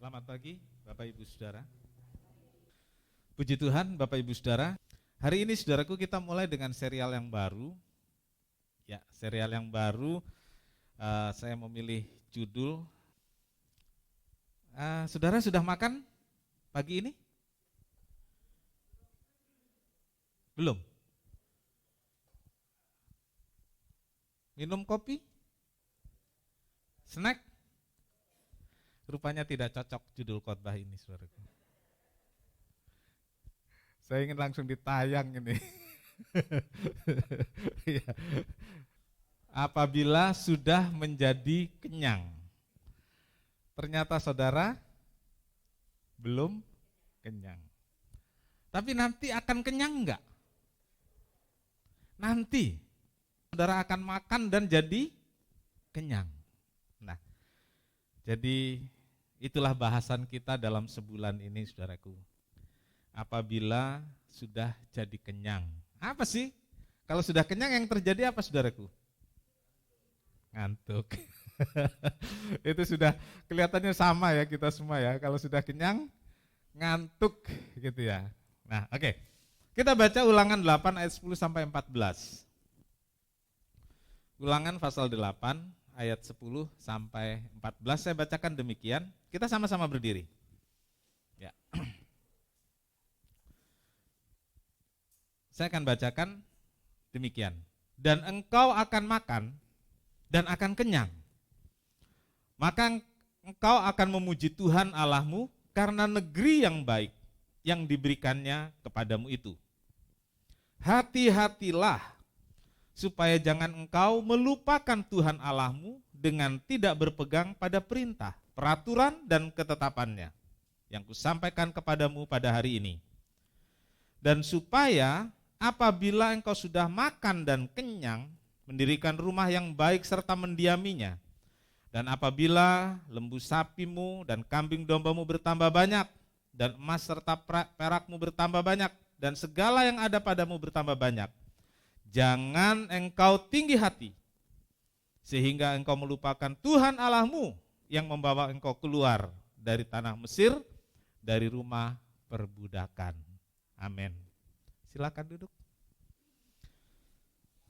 Selamat pagi Bapak Ibu Saudara. Puji Tuhan Bapak Ibu Saudara. Hari ini saudaraku kita mulai dengan serial yang baru. Ya, serial yang baru. Saya memilih judul. Saudara sudah makan pagi ini? Belum? Minum kopi? Snack? Rupanya tidak cocok judul khotbah ini, saudaraku. Saya ingin langsung ditayang ini. Ya. Apabila sudah menjadi kenyang. Ternyata saudara belum kenyang. Tapi nanti akan kenyang enggak? Nanti saudara akan makan dan jadi kenyang. Nah, jadi itulah bahasan kita dalam sebulan ini, saudaraku. Apabila sudah jadi kenyang. Apa sih? Kalau sudah kenyang yang terjadi apa, saudaraku? Ngantuk. Itu sudah kelihatannya sama ya kita semua ya. Kalau sudah kenyang, ngantuk gitu ya. Nah, oke. Kita baca Ulangan 8 ayat 10 sampai 14. Ulangan pasal 8 ayat 10 sampai 14 saya bacakan demikian. Kita sama-sama berdiri. Ya. Saya akan bacakan demikian. Dan engkau akan makan dan akan kenyang. Maka engkau akan memuji Tuhan Allahmu karena negeri yang baik yang diberikannya kepadamu itu. Hati-hatilah supaya jangan engkau melupakan Tuhan Allahmu dengan tidak berpegang pada perintah, peraturan dan ketetapannya yang kusampaikan kepadamu pada hari ini. Dan supaya apabila engkau sudah makan dan kenyang, mendirikan rumah yang baik serta mendiaminya, dan apabila lembu sapimu dan kambing dombamu bertambah banyak, dan emas serta perakmu bertambah banyak, dan segala yang ada padamu bertambah banyak, jangan engkau tinggi hati, sehingga engkau melupakan Tuhan Allahmu yang membawa engkau keluar dari tanah Mesir, dari rumah perbudakan. Amin. Silakan duduk.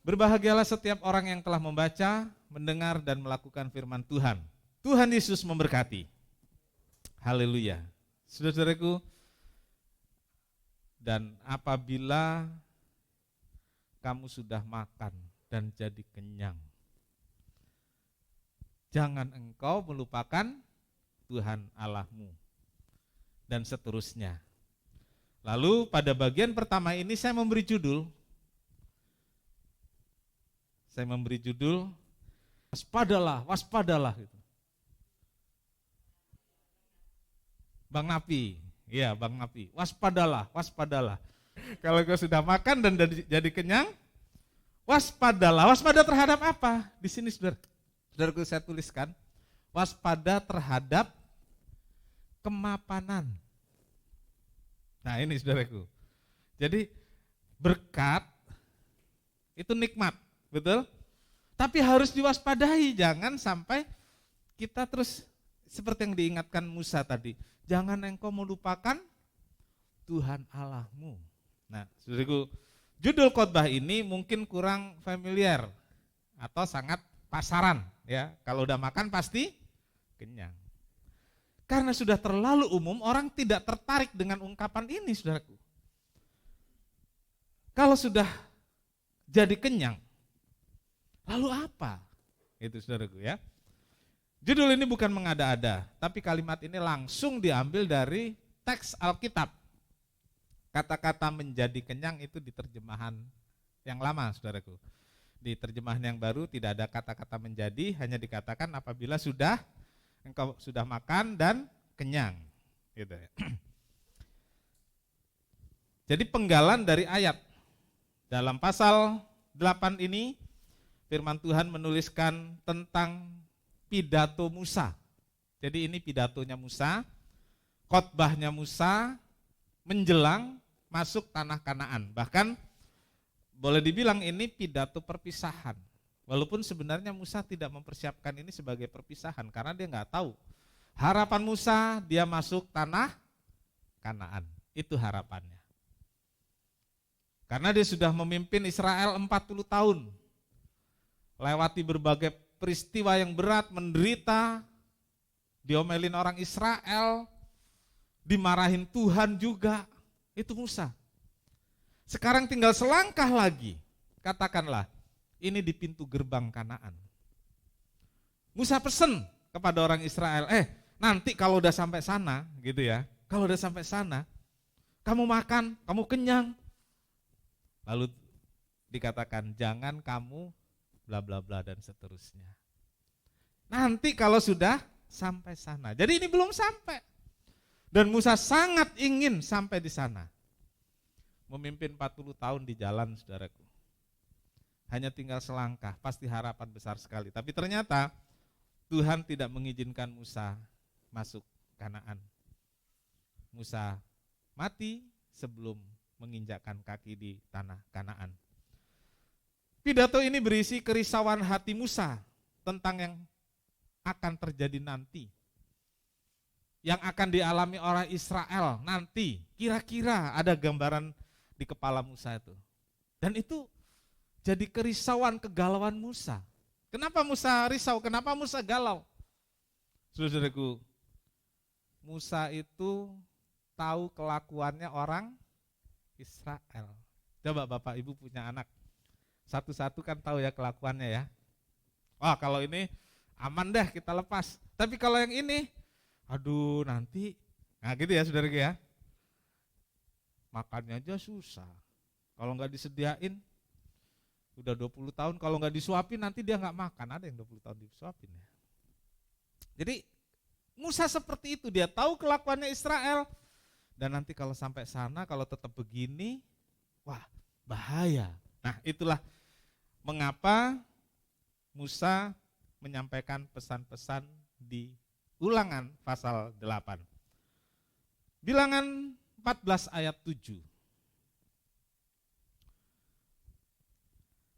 Berbahagialah setiap orang yang telah membaca, mendengar dan melakukan firman Tuhan. Tuhan Yesus memberkati. Haleluya. Saudara-saudaraku, dan apabila kamu sudah makan dan jadi kenyang, jangan engkau melupakan Tuhan Allahmu. Dan seterusnya. Lalu pada bagian pertama ini saya memberi judul. Waspadalah, waspadalah. Bang Napi, ya Bang Napi, waspadalah, waspadalah. Kalau kau sudah makan dan jadi kenyang, waspadalah. Waspada terhadap apa? Di sini saudaraku saya tuliskan, waspada terhadap kemapanan. Nah ini saudaraku. Jadi berkat itu nikmat, betul? Tapi harus diwaspadai, jangan sampai kita terus seperti yang diingatkan Musa tadi. Jangan engkau melupakan Tuhan Allahmu. Nah, saudaraku, judul khotbah ini mungkin kurang familiar atau sangat pasaran ya. Kalau udah makan pasti kenyang. Karena sudah terlalu umum, orang tidak tertarik dengan ungkapan ini, saudaraku. Kalau sudah jadi kenyang, lalu apa? Itu saudaraku ya. Judul ini bukan mengada-ada, tapi kalimat ini langsung diambil dari teks Alkitab. Kata-kata menjadi kenyang itu di terjemahan yang lama, saudaraku. Di terjemahan yang baru tidak ada kata-kata menjadi, hanya dikatakan apabila engkau sudah makan dan kenyang. Gitu ya. Jadi penggalan dari ayat. Dalam pasal 8 ini, firman Tuhan menuliskan tentang pidato Musa. Jadi ini pidatonya Musa, khotbahnya Musa menjelang masuk tanah Kanaan. Bahkan boleh dibilang ini pidato perpisahan. Walaupun sebenarnya Musa tidak mempersiapkan ini sebagai perpisahan karena dia nggak tahu Harapan Musa dia masuk tanah Kanaan. Itu harapannya. Karena dia sudah memimpin Israel 40 tahun. Lewati berbagai peristiwa yang berat, menderita, diomelin orang Israel, dimarahin Tuhan juga. Itu Musa. Sekarang tinggal selangkah lagi. Katakanlah, ini di pintu gerbang Kanaan. Musa pesen kepada orang Israel, nanti kalau udah sampai sana, gitu ya. Kalau udah sampai sana, kamu makan, kamu kenyang. Lalu dikatakan, jangan kamu bla bla bla dan seterusnya. Nanti kalau sudah sampai sana. Jadi ini belum sampai. Dan Musa sangat ingin sampai di sana. Memimpin 40 tahun di jalan, saudaraku. Hanya tinggal selangkah, pasti harapan besar sekali. Tapi ternyata Tuhan tidak mengizinkan Musa masuk Kanaan. Musa mati sebelum menginjakkan kaki di tanah Kanaan. Pidato ini berisi kerisauan hati Musa tentang yang akan terjadi nanti. Yang akan dialami orang Israel nanti. Kira-kira ada gambaran di kepala Musa itu. Dan itu jadi kerisauan, kegalauan Musa. Kenapa Musa risau? Kenapa Musa galau? Saudaraku, Musa itu tahu kelakuannya orang Israel. Coba Bapak Ibu punya anak, satu-satu kan tahu ya kelakuannya ya. Wah kalau ini aman deh kita lepas. Tapi kalau yang ini, aduh nanti, nah gitu ya saudaraku ya. Makannya aja susah. Kalau nggak disediain, udah 20 tahun kalau nggak disuapin nanti dia nggak makan. Ada yang 20 tahun disuapin ya. Jadi Musa seperti itu, dia tahu kelakuannya Israel. Dan nanti kalau sampai sana, kalau tetap begini, wah bahaya. Nah itulah mengapa Musa menyampaikan pesan-pesan di Ulangan pasal 8. Bilangan 14 ayat 7.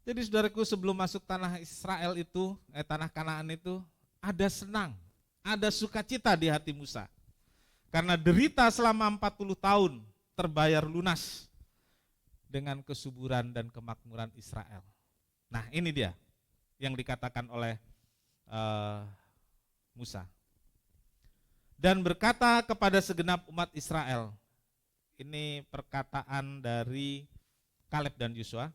Jadi saudaraku sebelum masuk tanah Israel itu, tanah Kanaan itu, ada senang, ada sukacita di hati Musa. Karena derita selama 40 tahun terbayar lunas dengan kesuburan dan kemakmuran Israel. Nah ini dia yang dikatakan oleh Musa. Dan berkata kepada segenap umat Israel, ini perkataan dari Kaleb dan Yosua,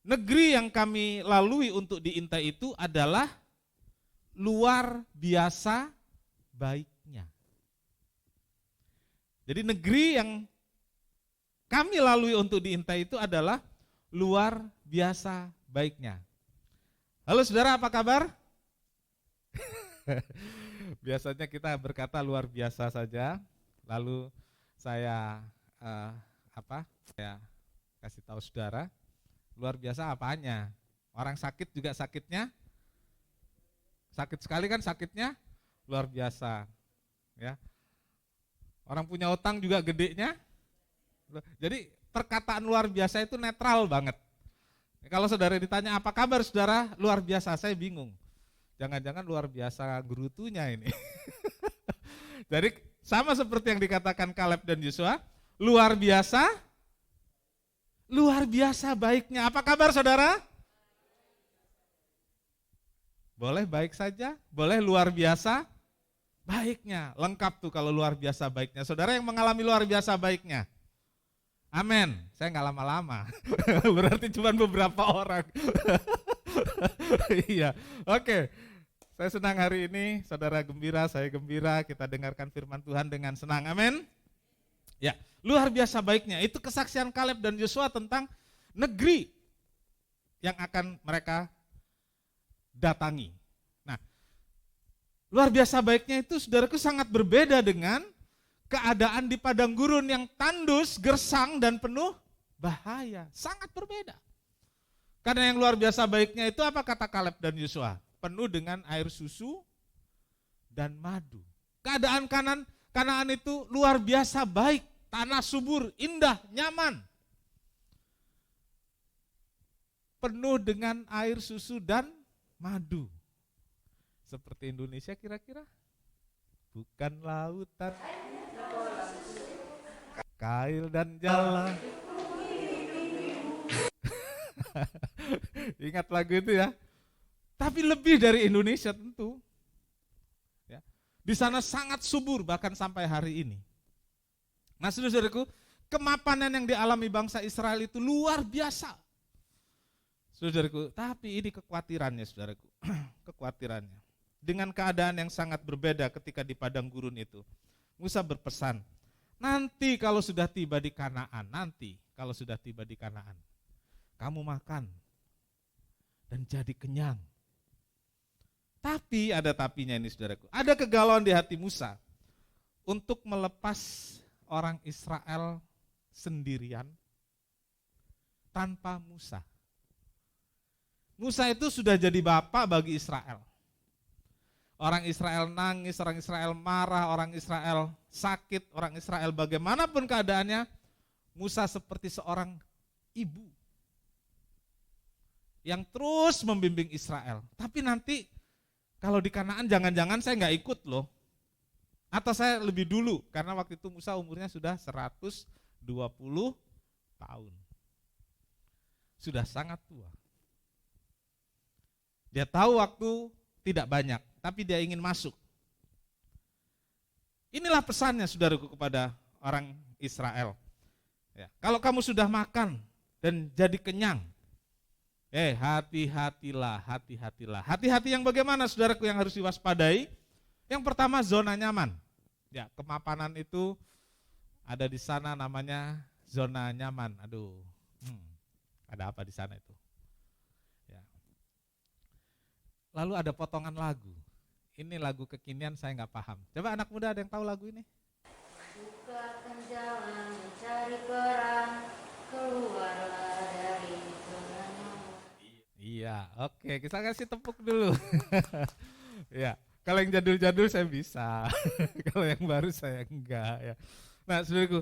negeri yang kami lalui untuk diintai itu adalah luar biasa baiknya. Jadi negeri yang kami lalui untuk diintai itu adalah luar biasa baiknya. Halo saudara, apa kabar? Biasanya kita berkata luar biasa saja, lalu saya saya kasih tahu saudara, luar biasa apanya? Orang sakit juga sakitnya, sakit sekali kan sakitnya luar biasa, ya. Orang punya utang juga gedenya. Jadi perkataan luar biasa itu netral banget. Kalau saudara ditanya apa kabar saudara, luar biasa, saya bingung. Jangan-jangan luar biasa gerutunya ini. Jadi sama seperti yang dikatakan Kaleb dan Yosua, luar biasa baiknya. Apa kabar saudara? Boleh baik saja, boleh luar biasa baiknya. Lengkap tuh kalau luar biasa baiknya. Saudara yang mengalami luar biasa baiknya. Amin. Saya nggak lama-lama. Berarti cuma beberapa orang. Iya. Oke. Saya senang hari ini, saudara gembira, saya gembira, kita dengarkan firman Tuhan dengan senang. Amin. Ya, luar biasa baiknya. Itu kesaksian Kaleb dan Yosua tentang negeri yang akan mereka datangi. Luar biasa baiknya itu saudaraku sangat berbeda dengan keadaan di padang gurun yang tandus, gersang, dan penuh bahaya. Sangat berbeda. Karena yang luar biasa baiknya itu apa kata Kaleb dan Yosua? Penuh dengan air susu dan madu. Keadaan Kanaan itu luar biasa baik. Tanah subur, indah, nyaman. Penuh dengan air susu dan madu. Seperti Indonesia kira-kira? bukan lautan, kail dan jala. Ingat lagu itu ya. Tapi lebih dari Indonesia tentu. Ya. Di sana sangat subur bahkan sampai hari ini. Nah, saudara-saudaraku, kemapanan yang dialami bangsa Israel itu luar biasa. Saudaraku, tapi ini kekhawatirannya, saudaraku. Kekhawatirannya. Dengan keadaan yang sangat berbeda ketika di padang gurun itu. Musa berpesan, nanti kalau sudah tiba di Kanaan, kamu makan dan jadi kenyang. Tapi ada tapinya ini, saudaraku. Ada kegalauan di hati Musa untuk melepas orang Israel sendirian tanpa Musa. Musa itu sudah jadi bapak bagi Israel. Orang Israel nangis, orang Israel marah, orang Israel sakit, orang Israel bagaimanapun keadaannya, Musa seperti seorang ibu yang terus membimbing Israel. Tapi nanti kalau di Kanaan jangan-jangan saya nggak ikut loh. Atau saya lebih dulu, karena waktu itu Musa umurnya sudah 120 tahun. Sudah sangat tua. Dia tahu waktu tidak banyak, tapi dia ingin masuk. Inilah pesannya, saudaraku, kepada orang Israel. Ya, kalau kamu sudah makan dan jadi kenyang, hati-hatilah. Hati-hati yang bagaimana, saudaraku, yang harus diwaspadai? Yang pertama, zona nyaman. Ya, kemapanan itu ada di sana namanya zona nyaman. Aduh, ada apa di sana itu? Ya. Lalu ada potongan lagu. Ini lagu kekinian, saya nggak paham. Coba anak muda ada yang tahu lagu ini? Bukakan jalan mencari perang, keluarlah dari zona nyaman. Iya, oke, kita kasih tepuk dulu. Ya, kalau yang jadul-jadul saya bisa, kalau yang baru saya enggak. Ya. Nah, saudaraku,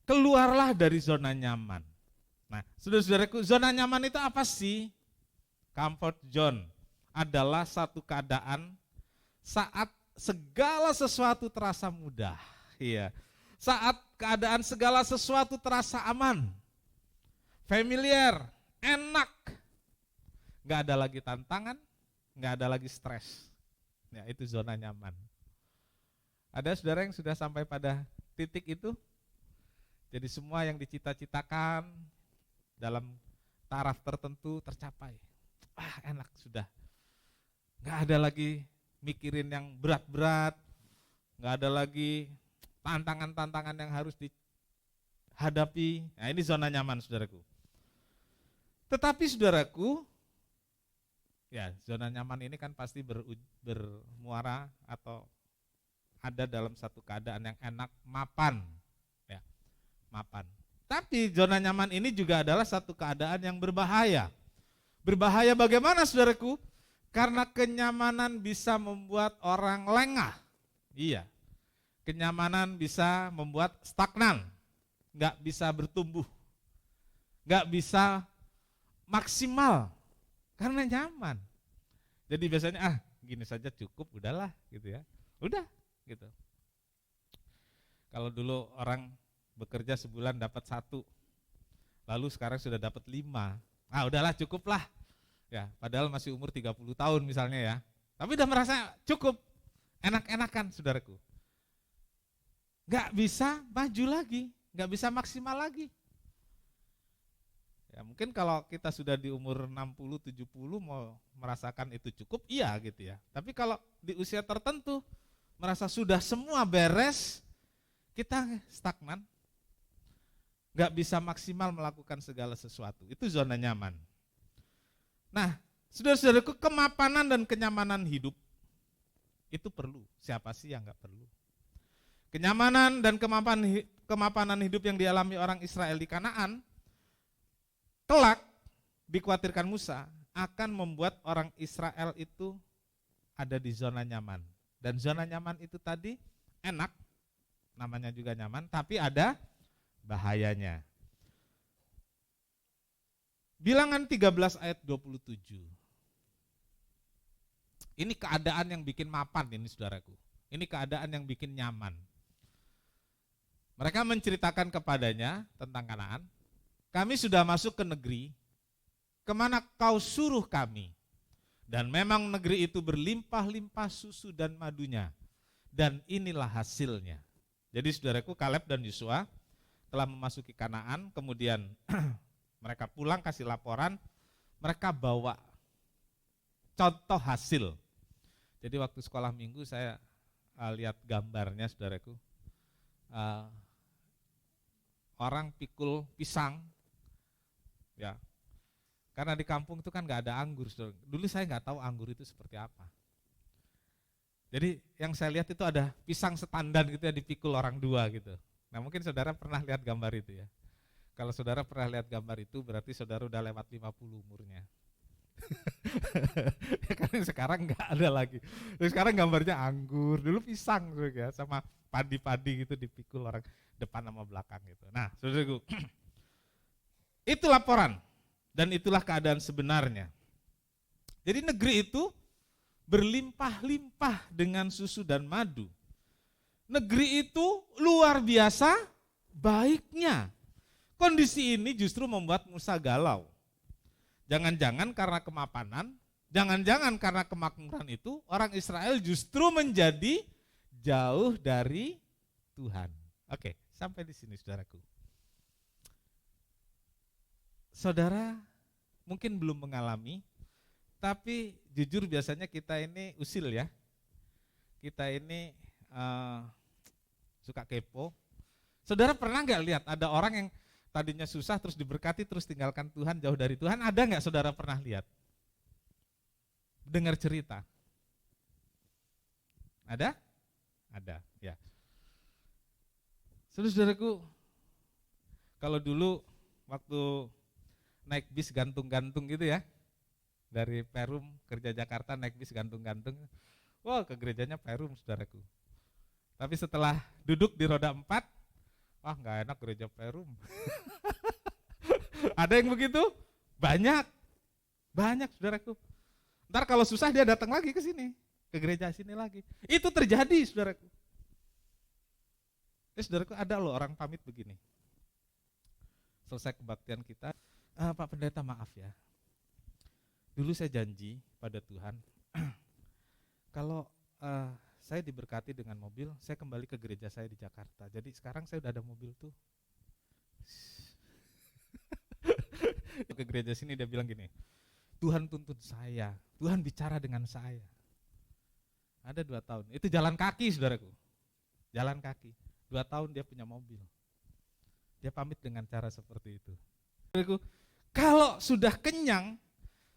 keluarlah dari zona nyaman. Nah, saudara-saudaraku, zona nyaman itu apa sih? Comfort zone adalah satu keadaan saat segala sesuatu terasa mudah. Iya. Saat keadaan segala sesuatu terasa aman, familiar, enak. Gak ada lagi tantangan, gak ada lagi stres. Ya, itu zona nyaman. Ada saudara yang sudah sampai pada titik itu? Jadi semua yang dicita-citakan dalam taraf tertentu tercapai. Enak sudah. Gak ada lagi mikirin yang berat-berat, gak ada lagi tantangan-tantangan yang harus dihadapi. Nah, ini zona nyaman, saudaraku. Tetapi saudaraku, ya, zona nyaman ini kan pasti bermuara atau ada dalam satu keadaan yang enak, mapan. Ya, mapan. Tapi zona nyaman ini juga adalah satu keadaan yang berbahaya. Berbahaya bagaimana, saudaraku? Karena kenyamanan bisa membuat orang lengah. Iya, kenyamanan bisa membuat stagnan, gak bisa bertumbuh, gak bisa maksimal. Karena nyaman. Jadi biasanya gini saja cukup, udahlah gitu ya. Udah gitu. Kalau dulu orang bekerja sebulan dapat 1, lalu sekarang sudah dapat 5. Udahlah cukuplah. Ya, padahal masih umur 30 tahun misalnya ya. Tapi udah merasa cukup, enak-enakan, saudaraku. Gak bisa maju lagi, gak bisa maksimal lagi. Ya, mungkin kalau kita sudah di umur 60, 70 mau merasakan itu cukup, iya gitu ya. Tapi kalau di usia tertentu merasa sudah semua beres, kita stagnan. Gak bisa maksimal melakukan segala sesuatu. Itu zona nyaman. Nah, saudara-saudaraku, kemapanan dan kenyamanan hidup itu perlu. Siapa sih yang gak perlu? Kenyamanan dan kemapanan hidup yang dialami orang Israel di Kanaan kelak dikhawatirkan Musa akan membuat orang Israel itu ada di zona nyaman. Dan zona nyaman itu tadi enak, namanya juga nyaman, tapi ada bahayanya. Bilangan 13 ayat 27. Ini keadaan yang bikin mapan ini, saudaraku. Ini keadaan yang bikin nyaman. Mereka menceritakan kepadanya tentang Kanaan. Kami sudah masuk ke negeri, kemana kau suruh kami. Dan memang negeri itu berlimpah-limpah susu dan madunya. Dan inilah hasilnya. Jadi saudaraku, Kaleb dan Yosua telah memasuki Kanaan, kemudian mereka pulang kasih laporan, mereka bawa contoh hasil. Jadi waktu sekolah minggu saya lihat gambarnya saudaraku, orang pikul pisang, ya, karena di kampung itu kan nggak ada anggur. Saudara. Dulu saya nggak tahu anggur itu seperti apa. Jadi yang saya lihat itu ada pisang setandan gitu ya, dipikul orang dua gitu. Nah mungkin saudara pernah lihat gambar itu ya. Kalau saudara pernah lihat gambar itu berarti saudara udah lewat 50 umurnya. Ya kan sekarang nggak ada lagi. Terus sekarang gambarnya anggur, dulu pisang ya, sama padi-padi gitu dipikul orang depan sama belakang gitu. Nah saudaraku, itu laporan dan itulah keadaan sebenarnya. Jadi negeri itu berlimpah-limpah dengan susu dan madu. Negeri itu luar biasa baiknya. Kondisi ini justru membuat Musa galau. Jangan-jangan karena kemapanan, jangan-jangan karena kemakmuran itu, orang Israel justru menjadi jauh dari Tuhan. Oke, sampai di sini saudaraku. Saudara mungkin belum mengalami, tapi jujur biasanya kita ini usil ya. Kita ini suka kepo. Saudara pernah nggak lihat ada orang yang tadinya susah terus diberkati terus tinggalkan Tuhan, jauh dari Tuhan? Ada nggak saudara pernah lihat? Dengar cerita? Ada? Ada, ya. Saudaraku, kalau dulu waktu naik bis gantung-gantung gitu ya, dari Perum kerja Jakarta naik bis gantung-gantung, wah ke gerejanya Perum saudaraku. Tapi setelah duduk di roda 4, wah nggak enak gereja Perum. Ada yang begitu? Banyak saudaraku. Ntar kalau susah dia datang lagi ke sini, ke gereja sini lagi. Itu terjadi saudaraku. Saudaraku, ada loh orang pamit begini. Selesai kebaktian kita, Pak Pendeta maaf ya. Dulu saya janji pada Tuhan, kalau saya diberkati dengan mobil, saya kembali ke gereja saya di Jakarta. Jadi sekarang saya udah ada mobil tuh. Ke gereja sini dia bilang gini, Tuhan tuntun saya, Tuhan bicara dengan saya. Ada 2 tahun, itu jalan kaki saudaraku, jalan kaki. 2 tahun dia punya mobil. Dia pamit dengan cara seperti itu. Saudaraku, kalau sudah kenyang,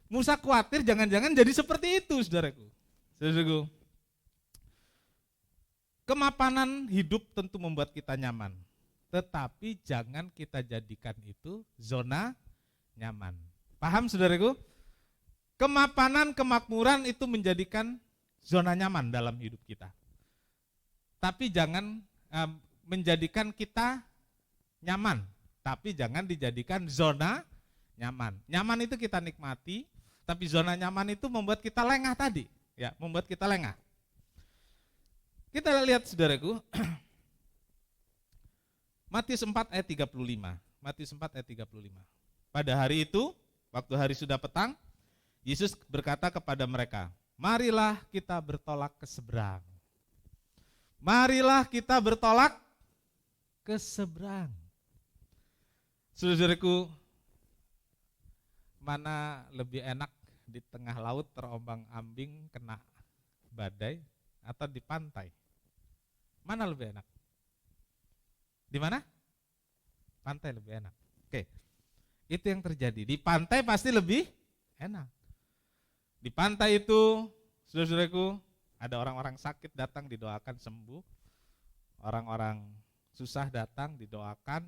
Musa khawatir jangan-jangan jadi seperti itu saudaraku. Saudaraku, kemapanan hidup tentu membuat kita nyaman. Tetapi jangan kita jadikan itu zona nyaman. Paham saudaraku? Kemapanan, kemakmuran itu menjadikan zona nyaman dalam hidup kita. Tapi jangan menjadikan kita nyaman, tapi jangan dijadikan zona nyaman. Nyaman itu kita nikmati, tapi zona nyaman itu membuat kita lengah tadi, ya, membuat kita lengah. Kita lihat saudaraku, Matius 4 ayat 35. Matius 4 ayat 35. Pada hari itu, waktu hari sudah petang, Yesus berkata kepada mereka, marilah kita bertolak ke seberang. Marilah kita bertolak ke seberang. Saudaraku, mana lebih enak di tengah laut terombang-ambing kena badai atau di pantai? Mana lebih enak? Di mana? Pantai lebih enak. Oke. Itu yang terjadi. Di pantai pasti lebih enak. Di pantai itu, saudara-saudaraku, ada orang-orang sakit datang didoakan sembuh. Orang-orang susah datang didoakan.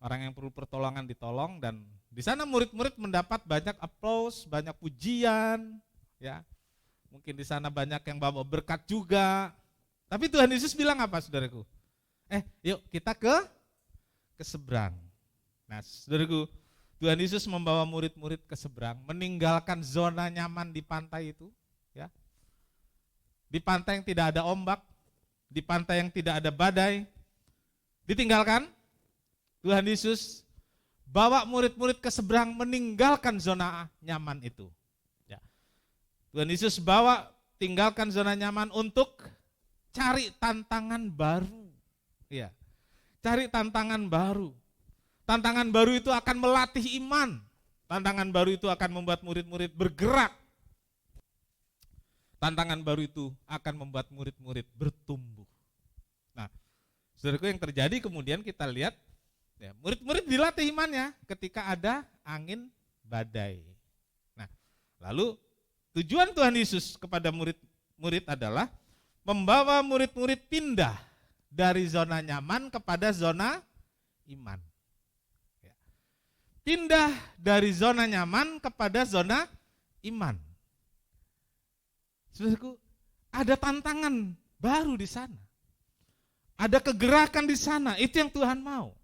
Orang yang perlu pertolongan ditolong, dan di sana murid-murid mendapat banyak aplaus, banyak pujian, ya. Mungkin di sana banyak yang bawa berkat juga. Tapi Tuhan Yesus bilang apa saudaraku? Yuk kita ke seberang. Nah, saudaraku, Tuhan Yesus membawa murid-murid ke seberang, meninggalkan zona nyaman di pantai itu, ya. di pantai yang tidak ada ombak, di pantai yang tidak ada badai, ditinggalkan. Tuhan Yesus bawa murid-murid ke seberang meninggalkan zona nyaman itu. Ya. Tuhan Yesus bawa tinggalkan zona nyaman untuk cari tantangan baru. Ya. Cari tantangan baru. Tantangan baru itu akan melatih iman. Tantangan baru itu akan membuat murid-murid bergerak. Tantangan baru itu akan membuat murid-murid bertumbuh. Nah, saudaraku, yang terjadi kemudian kita lihat, ya, murid-murid dilatih imannya ketika ada angin badai. Nah, lalu tujuan Tuhan Yesus kepada murid-murid adalah membawa murid-murid pindah dari zona nyaman kepada zona iman. Ya. Pindah dari zona nyaman kepada zona iman. Saudaraku, ada tantangan baru di sana. Ada kegerakan di sana, itu yang Tuhan mau.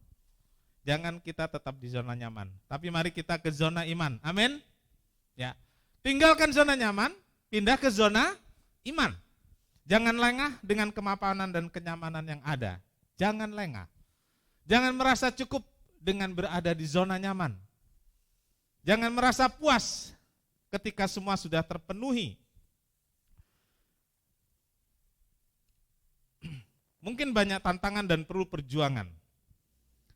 Jangan kita tetap di zona nyaman, tapi mari kita ke zona iman. Amin. Ya. Tinggalkan zona nyaman, pindah ke zona iman. Jangan lengah dengan kemapanan dan kenyamanan yang ada. Jangan lengah. Jangan merasa cukup dengan berada di zona nyaman. Jangan merasa puas ketika semua sudah terpenuhi. Mungkin banyak tantangan dan perlu perjuangan.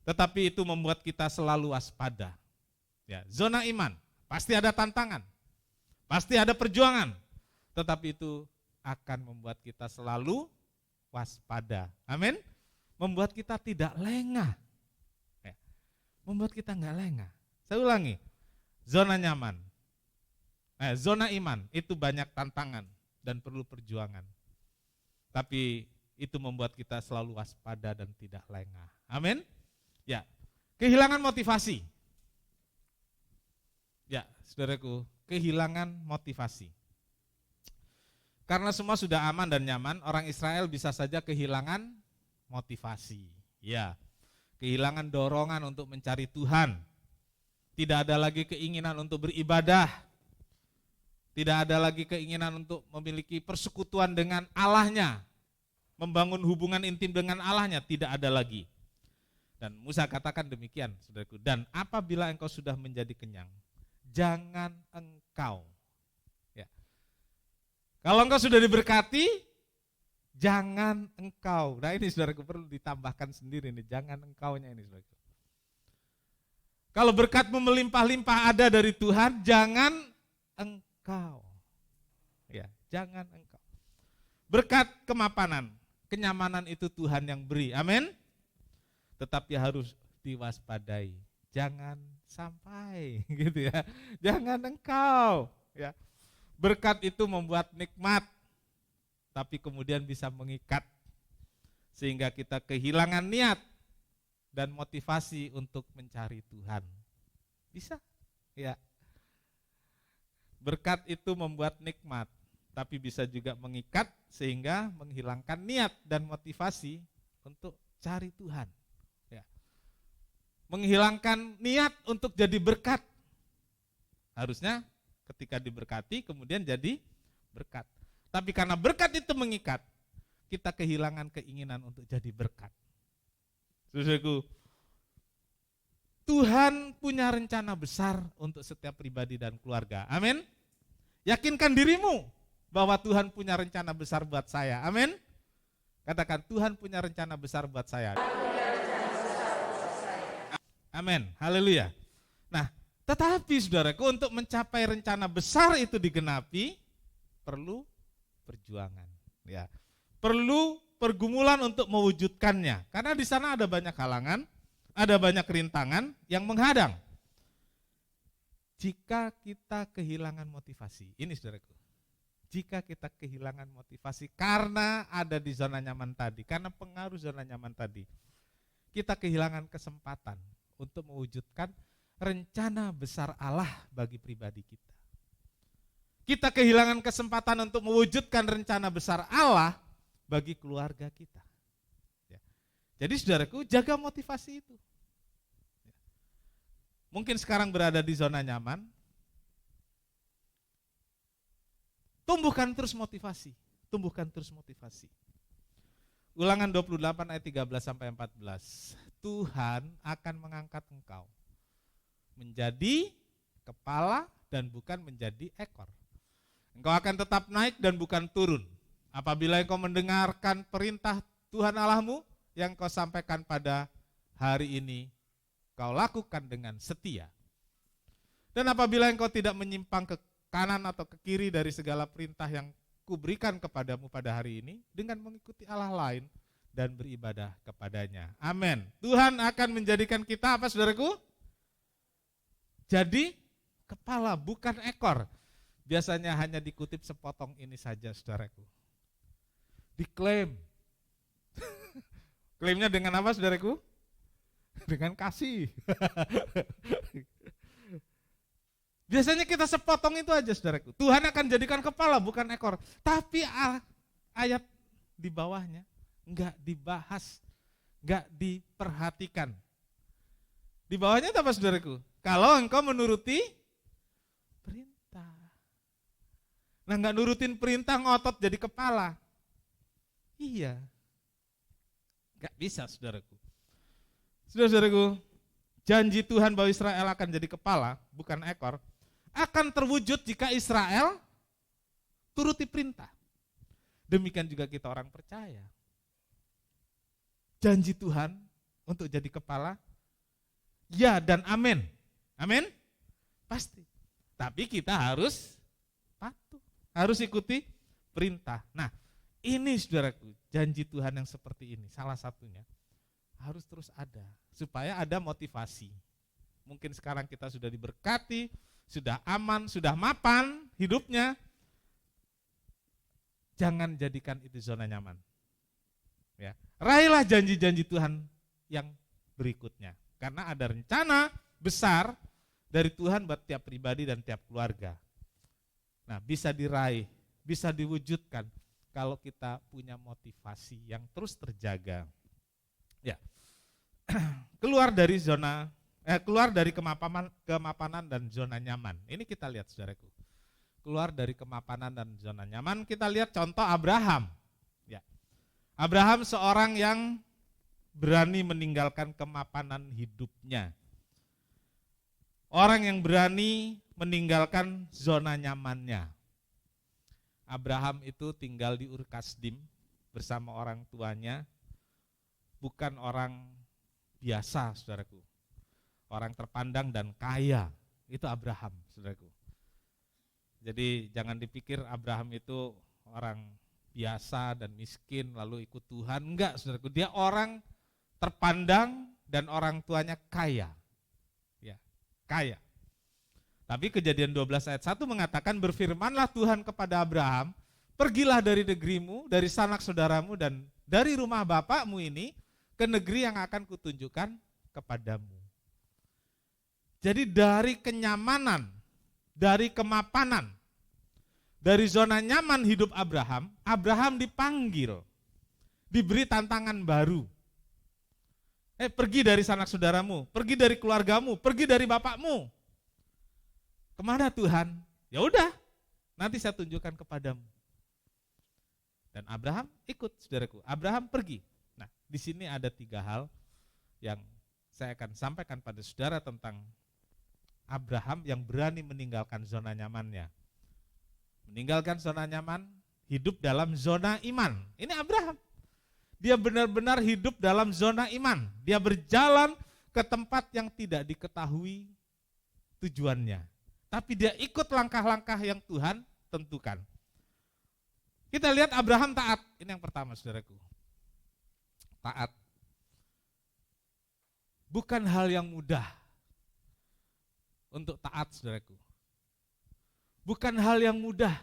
Tetapi itu membuat kita selalu waspada. Ya, zona iman, pasti ada tantangan. Pasti ada perjuangan. Tetapi itu akan membuat kita selalu waspada. Amin. Membuat kita tidak lengah. Ya. Membuat kita enggak lengah. Saya ulangi. Zona nyaman. Zona iman itu banyak tantangan dan perlu perjuangan. Tapi itu membuat kita selalu waspada dan tidak lengah. Amin. Ya. Kehilangan motivasi. Ya, saudaraku, kehilangan motivasi. Karena semua sudah aman dan nyaman, orang Israel bisa saja kehilangan motivasi. Ya. Kehilangan dorongan untuk mencari Tuhan. Tidak ada lagi keinginan untuk beribadah. Tidak ada lagi keinginan untuk memiliki persekutuan dengan Allahnya. Membangun hubungan intim dengan Allahnya, tidak ada lagi. Dan Musa katakan demikian, saudaraku. Dan apabila engkau sudah menjadi kenyang, jangan engkau. Ya. Kalau engkau sudah diberkati, jangan engkau. Nah ini saudaraku perlu ditambahkan sendiri nih, jangan engkaunya ini saudaraku. Kalau berkatmu melimpah-limpah ada dari Tuhan, jangan engkau. Ya, jangan engkau. Berkat kemapanan, kenyamanan itu Tuhan yang beri. Amin. Tetapi harus diwaspadai. Jangan sampai gitu ya. Jangan engkau, ya. Berkat itu membuat nikmat, tapi kemudian bisa mengikat sehingga kita kehilangan niat dan motivasi untuk mencari Tuhan. Bisa? Ya. Berkat itu membuat nikmat, tapi bisa juga mengikat sehingga menghilangkan niat dan motivasi untuk cari Tuhan. Ya. Menghilangkan niat untuk jadi berkat. Harusnya ketika diberkati kemudian jadi berkat. Tapi karena berkat itu mengikat, kita kehilangan keinginan untuk jadi berkat. Saudaraku, Tuhan punya rencana besar untuk setiap pribadi dan keluarga. Amin. Yakinkan dirimu bahwa Tuhan punya rencana besar buat saya. Amin. Katakan, Tuhan punya rencana besar buat saya. Amin. Haleluya. Nah, tetapi saudaraku, untuk mencapai rencana besar itu digenapi, perlu perjuangan. Ya. Perlu pergumulan untuk mewujudkannya. Karena di sana ada banyak halangan, ada banyak rintangan yang menghadang. Jika kita kehilangan motivasi, ini saudaraku, jika kita kehilangan motivasi karena ada di zona nyaman tadi, karena pengaruh zona nyaman tadi, kita kehilangan kesempatan untuk mewujudkan rencana besar Allah bagi pribadi kita. Kita kehilangan kesempatan untuk mewujudkan rencana besar Allah bagi keluarga kita. Ya. Jadi saudaraku, jaga motivasi itu. Ya. Mungkin sekarang berada di zona nyaman, tumbuhkan terus motivasi. tumbuhkan terus motivasi. Ulangan 28 ayat 13 sampai 14. Tuhan akan mengangkat engkau menjadi kepala dan bukan menjadi ekor. Engkau akan tetap naik dan bukan turun. Apabila engkau mendengarkan perintah Tuhan Allahmu yang kau sampaikan pada hari ini, kau lakukan dengan setia. Dan apabila engkau tidak menyimpang ke kanan atau ke kiri dari segala perintah yang kuberikan kepadamu pada hari ini, dengan mengikuti Allah lain dan beribadah kepadanya. Amin. Tuhan akan menjadikan kita apa, saudaraku? Jadi kepala bukan ekor. Biasanya hanya dikutip sepotong ini saja, saudaraku. Diklaim. Klaimnya dengan apa, saudaraku? Dengan kasih. Biasanya kita sepotong itu aja, saudaraku. Tuhan akan jadikan kepala bukan ekor. Tapi ayat di bawahnya enggak dibahas, enggak diperhatikan. Di bawahnya apa, saudaraku? Kalau engkau menuruti perintah. Nah, enggak nurutin perintah ngotot jadi kepala. Iya. Enggak bisa, saudaraku. Saudara-saudaraku, janji Tuhan bahwa Israel akan jadi kepala, bukan ekor, akan terwujud jika Israel turuti perintah. Demikian juga kita orang percaya. Janji Tuhan untuk jadi kepala, ya dan amin. Amin? Pasti. Tapi kita harus patuh, harus ikuti perintah. Nah, ini saudaraku, janji Tuhan yang seperti ini, salah satunya harus terus ada, supaya ada motivasi. Mungkin sekarang kita sudah diberkati, sudah aman, sudah mapan hidupnya, jangan jadikan itu zona nyaman. Ya, raihlah janji-janji Tuhan yang berikutnya, karena ada rencana besar dari Tuhan buat tiap pribadi dan tiap keluarga. Nah, bisa diraih, bisa diwujudkan kalau kita punya motivasi yang terus terjaga. Ya, keluar dari kemapanan dan zona nyaman. Ini kita lihat, saudaraku. Keluar dari kemapanan dan zona nyaman, kita lihat contoh Abraham. Ya, Abraham seorang yang berani meninggalkan kemapanan hidupnya. Orang yang berani meninggalkan zona nyamannya. Abraham itu tinggal di Ur Kasdim bersama orang tuanya, bukan orang biasa, saudaraku. Orang terpandang dan kaya, itu Abraham, saudaraku. Jadi jangan dipikir Abraham itu orang biasa dan miskin lalu ikut Tuhan. Enggak, saudaraku. Dia orang terpandang dan orang tuanya kaya. Ya, kaya. Tapi Kejadian 12 ayat 1 mengatakan, berfirmanlah Tuhan kepada Abraham, pergilah dari negerimu, dari sanak saudaramu dan dari rumah bapakmu ini ke negeri yang akan kutunjukkan kepadamu. Jadi dari kenyamanan, dari kemapanan, dari zona nyaman hidup Abraham, Abraham dipanggil, diberi tantangan baru. Pergi dari sanak saudaramu, pergi dari keluargamu, pergi dari bapakmu. Kemana Tuhan? Ya udah, nanti saya tunjukkan kepadamu. Dan Abraham ikut, saudaraku. Abraham pergi. Nah, di sini ada 3 hal yang saya akan sampaikan pada saudara tentang Abraham yang berani meninggalkan zona nyamannya. Meninggalkan zona nyaman, hidup dalam zona iman. Ini Abraham. Dia benar-benar hidup dalam zona iman. Dia berjalan ke tempat yang tidak diketahui tujuannya. Tapi dia ikut langkah-langkah yang Tuhan tentukan. Kita lihat Abraham taat. Ini yang pertama, saudaraku. Taat. Bukan hal yang mudah untuk taat, saudaraku. Bukan hal yang mudah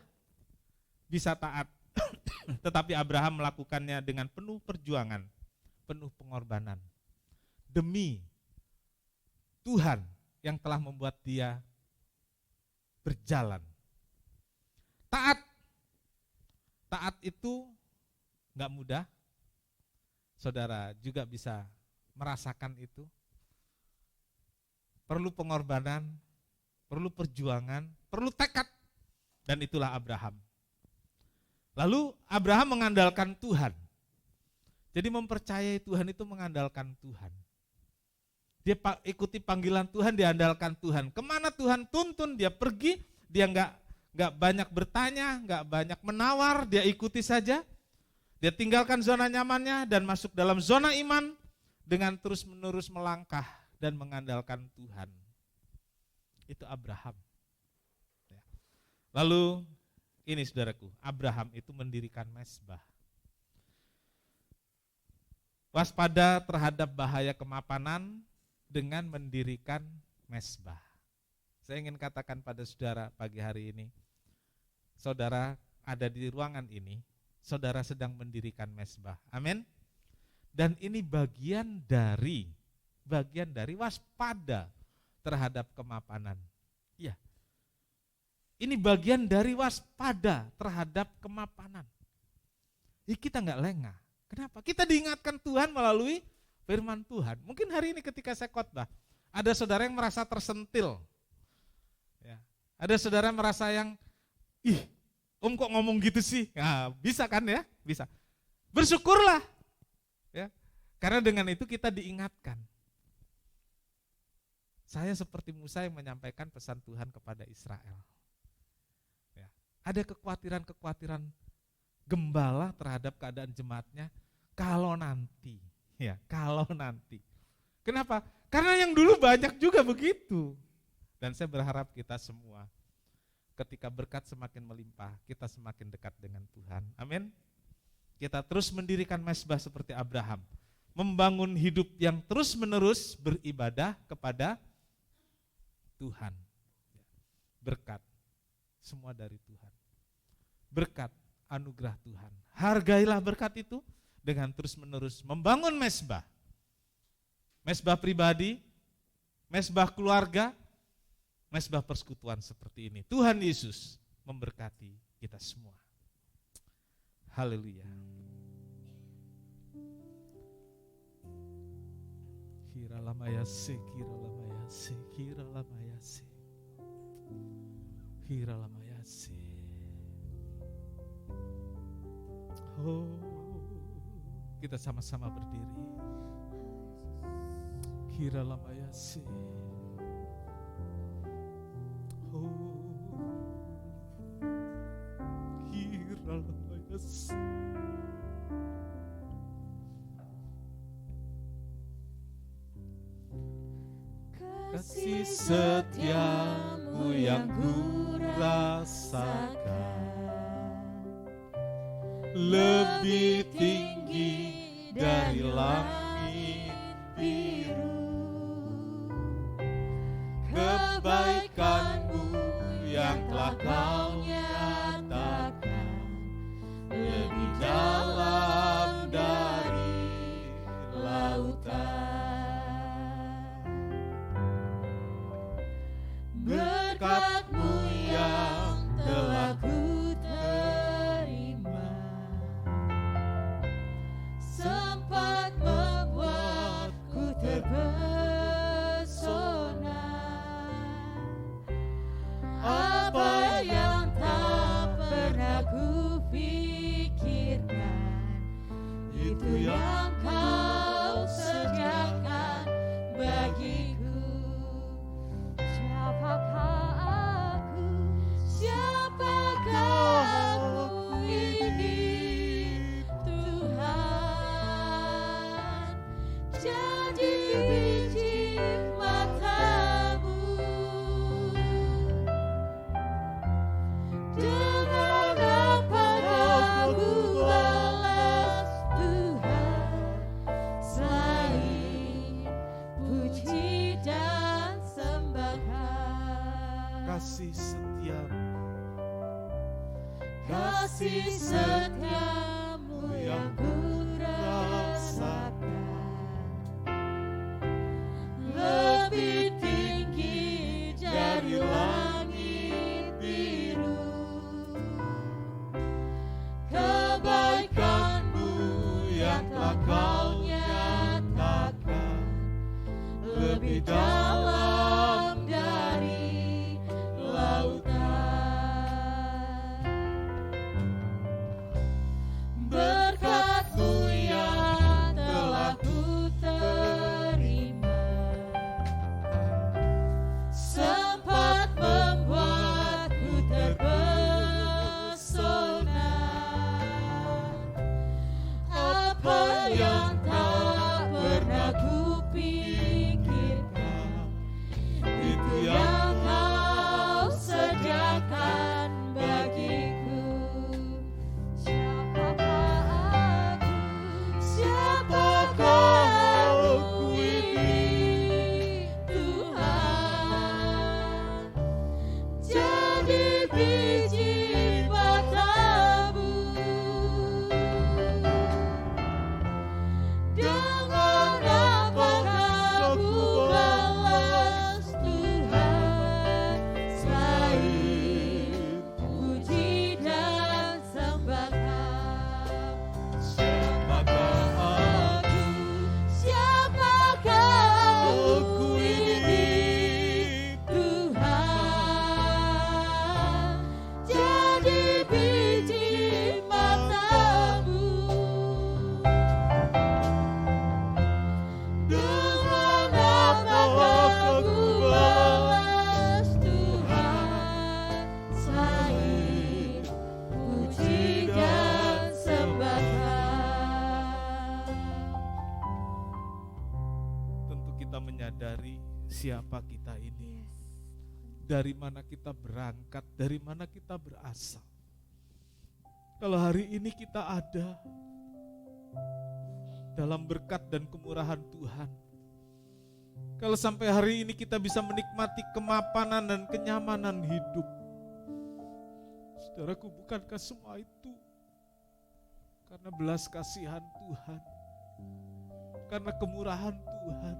bisa taat. Tetapi Abraham melakukannya dengan penuh perjuangan, penuh pengorbanan. Demi Tuhan yang telah membuat dia berjalan. Taat. Taat itu enggak mudah. Saudara juga bisa merasakan itu. Perlu pengorbanan, perlu perjuangan, perlu tekad. Dan itulah Abraham. Lalu Abraham mengandalkan Tuhan. Jadi mempercayai Tuhan itu mengandalkan Tuhan. Dia ikuti panggilan Tuhan, dia andalkan Tuhan. Kemana Tuhan tuntun, dia pergi, dia nggak banyak bertanya, nggak banyak menawar, dia ikuti saja. Dia tinggalkan zona nyamannya dan masuk dalam zona iman dengan terus-menerus melangkah dan mengandalkan Tuhan. Itu Abraham. Lalu ini saudaraku, Abraham itu mendirikan mezbah. Waspada terhadap bahaya kemapanan dengan mendirikan mezbah. Saya ingin katakan pada saudara pagi hari ini, saudara ada di ruangan ini, saudara sedang mendirikan mezbah. Amin. Dan ini bagian dari waspada terhadap kemapanan. Iya. Ini bagian dari waspada terhadap kemapanan. Kita nggak lengah. Kenapa? Kita diingatkan Tuhan melalui firman Tuhan. Mungkin hari ini ketika saya khotbah, ada saudara yang merasa tersentil. Ya. Ada saudara merasa yang, om kok ngomong gitu sih? Nah, bisa kan ya? Bisa. Bersyukurlah. Ya. Karena dengan itu kita diingatkan. Saya seperti Musa yang menyampaikan pesan Tuhan kepada Israel. Ya. Ada kekhawatiran-kekhawatiran gembala terhadap keadaan jemaatnya kalau nanti. Kenapa? Karena yang dulu banyak juga begitu. Dan saya berharap kita semua ketika berkat semakin melimpah, kita semakin dekat dengan Tuhan. Amin. Kita terus mendirikan mezbah seperti Abraham, membangun hidup yang terus-menerus beribadah kepada Tuhan. Berkat semua dari Tuhan. Berkat anugerah Tuhan. Hargailah berkat itu dengan terus-menerus membangun mezbah. Mezbah pribadi, mezbah keluarga, mezbah persekutuan seperti ini. Tuhan Yesus memberkati kita semua. Haleluya. Kiralamayase, kiralamayase, kiralamayase. Kiralamayase. Oh, kita sama-sama berdiri. Kiralamayase. Oh, kiralamayase. Kasih setiamu yang ku rasakan lebih tinggi dari langit biru. Kebaikanmu yang telah kau nyatakan lebih dalam dari lautan. Berkat-Mu yang telah ku terima sempat membuatku terpesona. Apa yang tak pernah ku pikirkan, itu yang Kau sediakan bagiku. Siapakah aku ini, Tuhan, jadi biji mata-Mu. Dengan apa aku balas Tuhan, selain puji dan sembahan. Kasih setiamu yang ku rasakan lebih tinggi dari langit biru. Kebaikan-Mu yang telah Kau nyatakan lebih dalam dari lautan. yang tak pernah kupikirkan, itu yang kau sediakan bagiku. Siapakah aku ini, Tuhan? Jadi biji matamu. Dengan apakah ku balas, Tuhan, selain puji dan sembahkan? Siapakah aku ini, Tuhan? Jadi biji matamu. Dengan apakah ku balas, Tuhan, selain puji dan sembahkan? Tentu kita menyadari siapa kita ini, dari mana kita berangkat, dari mana kita berasal. Kalau hari ini kita ada dalam berkat dan kemurahan Tuhan, kalau sampai hari ini kita bisa menikmati kemapanan dan kenyamanan hidup, saudaraku, bukankah semua itu karena belas kasihan Tuhan, karena kemurahan Tuhan?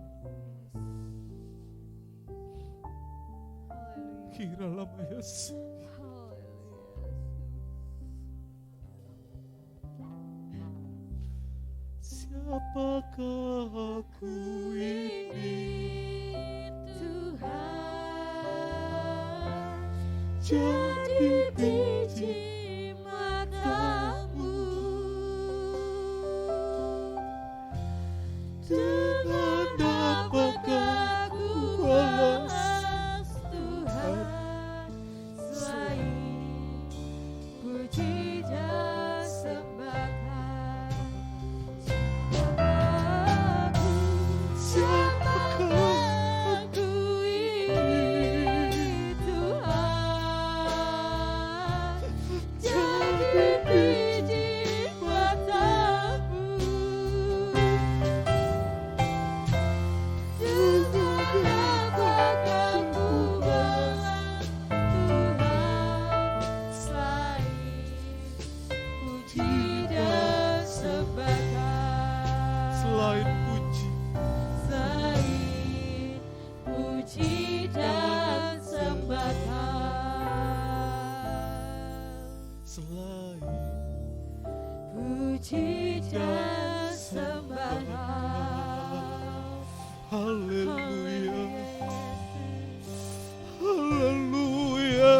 Kira lama Yesus. Siapakah aku ini, Tuhan? jadi biji matamu. Dengan apakah ku balas, Tuhan, selain puji dan sembahkan? Siapakah aku ini, Tuhan? Jadi biji matamu. Dengan apakah ku balas, Tuhan, selain puji dan sembahkan? selain puji, Selain puji dan sembahkan. selain Puji dan sembahkan. haleluya, haleluya,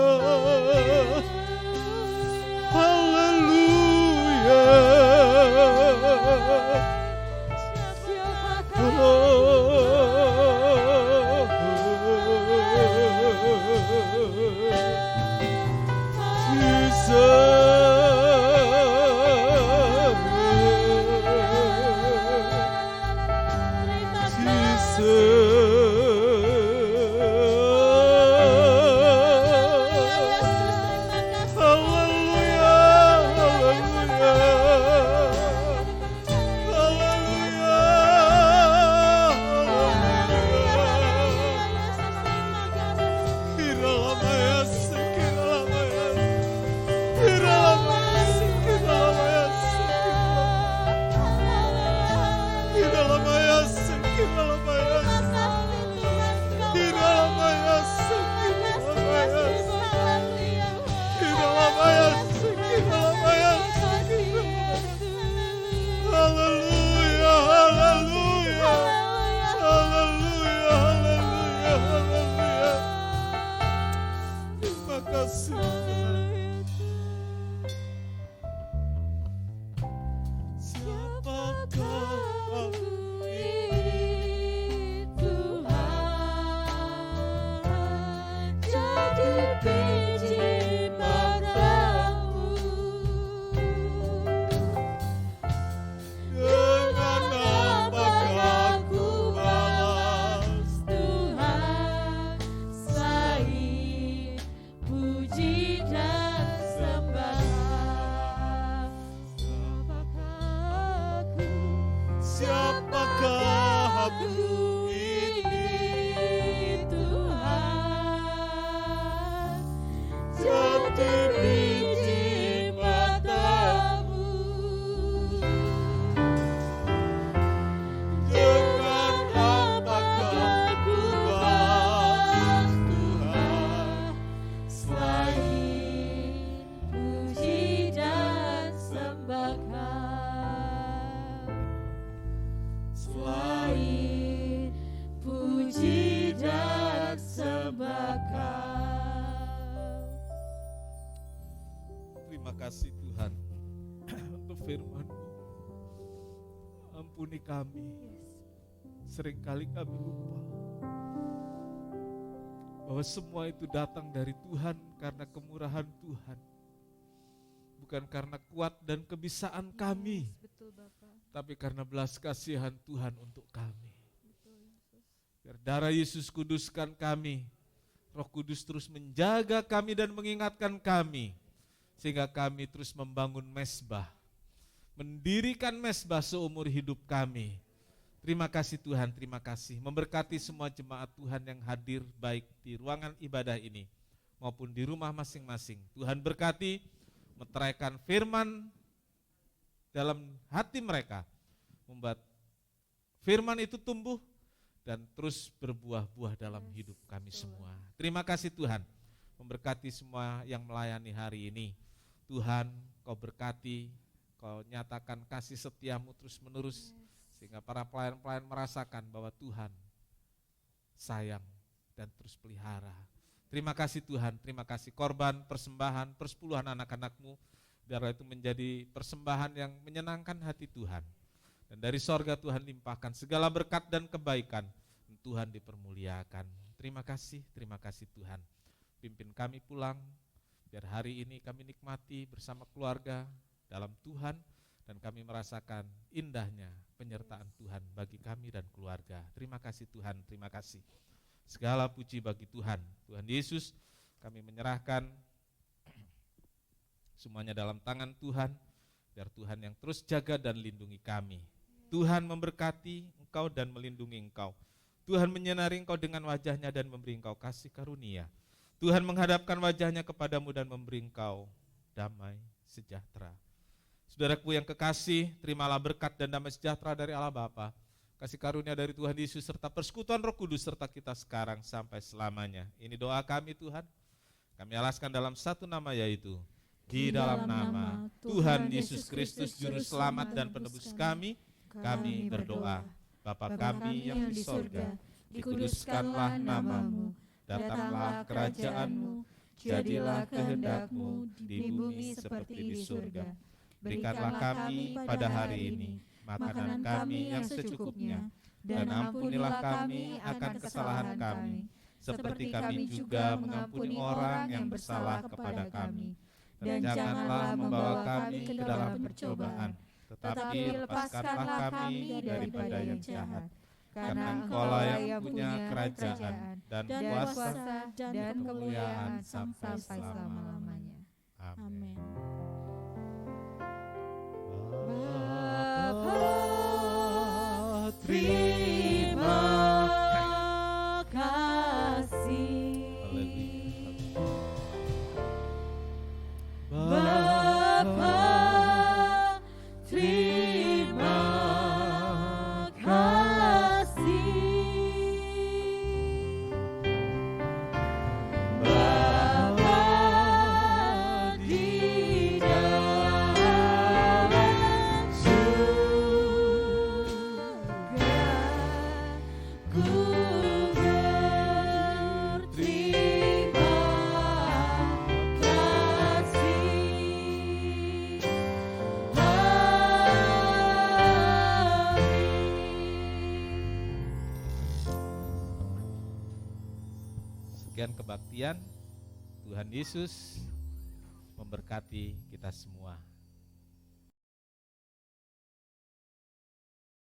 haleluya. Jesus, firman-Mu. Ampuni kami, seringkali kami lupa bahwa semua itu datang dari Tuhan karena kemurahan Tuhan, bukan karena kuat dan kebisaan kami, Betul Bapak. tapi karena belas kasihan Tuhan untuk kami. Betul Yesus. Biar darah Yesus kuduskan kami, Roh Kudus terus menjaga kami dan mengingatkan kami, sehingga kami terus membangun mezbah, mendirikan mezbah seumur hidup kami. Terima kasih Tuhan, terima kasih. Memberkati semua jemaat Tuhan yang hadir baik di ruangan ibadah ini maupun di rumah masing-masing. Tuhan berkati, meteraikan firman dalam hati mereka, membuat firman itu tumbuh dan terus berbuah-buah dalam hidup kami semua. Terima kasih Tuhan, memberkati semua yang melayani hari ini. Tuhan, Kau berkati, Kau nyatakan kasih setiamu terus menerus, sehingga para pelayan-pelayan merasakan bahwa Tuhan sayang dan terus pelihara. Terima kasih Tuhan, terima kasih korban, persembahan, persepuluhan anak-anak-Mu, biarlah itu menjadi persembahan yang menyenangkan hati Tuhan. Dan dari sorga Tuhan limpahkan segala berkat dan kebaikan, dan Tuhan dipermuliakan. Terima kasih Tuhan. Pimpin kami pulang, biar hari ini kami nikmati bersama keluarga dalam Tuhan, dan kami merasakan indahnya penyertaan Tuhan bagi kami dan keluarga. Terima kasih Tuhan, terima kasih. Segala puji bagi Tuhan. Tuhan Yesus, kami menyerahkan semuanya dalam tangan Tuhan, biar Tuhan yang terus jaga dan lindungi kami. Tuhan memberkati engkau dan melindungi engkau. Tuhan menyinari engkau dengan wajahnya dan memberi engkau kasih karunia. Tuhan menghadapkan wajahnya kepadamu dan memberi engkau damai sejahtera. Saudaraku yang kekasih, terimalah berkat dan damai sejahtera dari Allah Bapa, kasih karunia dari Tuhan Yesus serta persekutuan Roh Kudus serta kita sekarang sampai selamanya. Ini doa kami Tuhan. Kami alaskan dalam satu nama, yaitu di dalam nama Tuhan Yesus Kristus Juru Selamat dan Penebus kami berdoa. Bapa kami yang di sorga, dikuduskanlah nama-Mu, datanglah kerajaan-Mu, jadilah kehendak-Mu di bumi seperti di surga. Berikanlah kami pada hari ini makanan kami yang secukupnya, dan ampunilah kami akan kesalahan kami, seperti kami juga mengampuni orang yang bersalah kepada kami. Dan janganlah membawa kami ke dalam percobaan, tetapi lepaskanlah kami daripada yang jahat. Karena Engkaulah yang punya kerajaan dan kuasa dan kemuliaan sampai selama-lamanya. Amin. Bapa, terima kasih. Bapa, terima kasih. Bapa di dalam surga, ku berterima kasih. Sekian kebaktian. Tuhan Yesus memberkati kita semua.